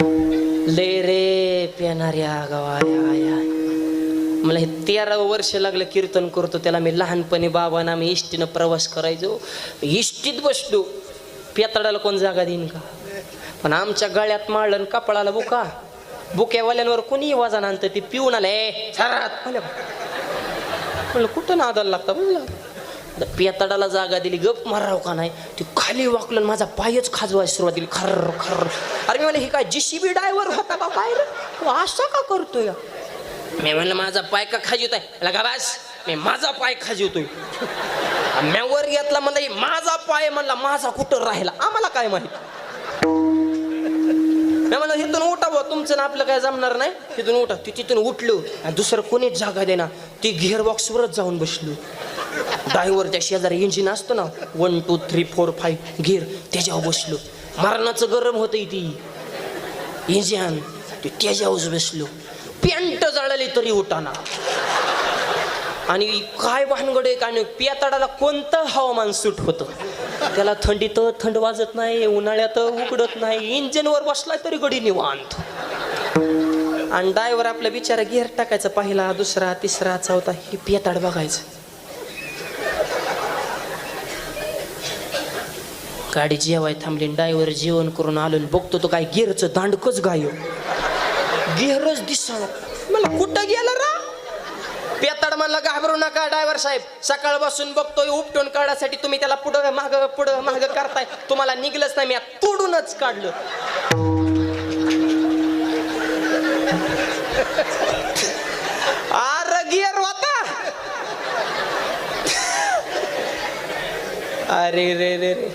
ले रे पेणाऱ्या गावाया. मला हे 13 वर्ष लागलं कीर्तन करतो त्याला. मी लहानपणी बाबांना आम्ही इष्टीनं प्रवास करायचो. इष्टीत बसलो. पेताडाला कोण जागा देईन का? पण आमच्या गळ्यात माळलं कपाळाला बुका. बुक्यावाल्यांवर कोणी वजन आणतं ती पिऊन आले सरात म्हणलं कुठं नादाला लागता म्हणलं. पेताडाला जागा दिली गप माराव का नाही. ती खाली वाकलं माझा पायच खाजवायला सुरुवात दिली. खर्र खर्र. अरे मी म्हणलं हे काय JCB ड्रायव्हर होता का काय रे असं का करतोय? मी म्हणलं माझा पाय का खाजवतोय? लगा बस मी माझा पाय खाजवतोय. म्या वर घेतला म्हणलं माझा पाय. म्हणला माझा कुठं राहिला आम्हाला काय माहित. मी म्हणलं इथून उठा भाऊ तुमचं ना आपलं काय जमणार नाही. तिथून उठा. ती तिथून उठलो आणि दुसरं कोणीच जागा देना. ती गिअर बॉक्सवरच जाऊन बसलो. ड्रायव्हर त्या शेजारी इंजिन असतं ना 1 2 3 4 5 गिअर त्याच्यावर बसलो. मरणाचं गरम होतं ती इंजिन. त्याच्यावर बसलो. पॅन्ट जळाली तरी उठाना. आणि काय भानगड आहे काय पेताडाला कोणतं हवामान सूट होतं. त्याला थंडीत थंड वाजत नाही. उन्हाळ्यात उकडत नाही. इंजिनवर बसलाय तरी गडी निवांत. आणि ड्रायव्हर आपला बिचारा गिअर टाकायचा. पहिला दुसरा तिसरा चौथा. ही पेताड बघायचं. गाडी जेवाय थांबली. ड्रायव्हर जेवण करून आलो. बघतो तो काय गिअरचं दांडकच गायब. गिअरच दिसणार. मला कुठं गेला रा? पेताड म्हणला घाबरू नका ड्रायव्हर साहेब. सकाळ बसून बघतोय उपटून काढायसाठी तुम्ही त्याला पुढं माग करताय. तुम्हाला निघलंच नाही मी तोडूनच काढलं. अरे गिअर होता. अरे रे रे रे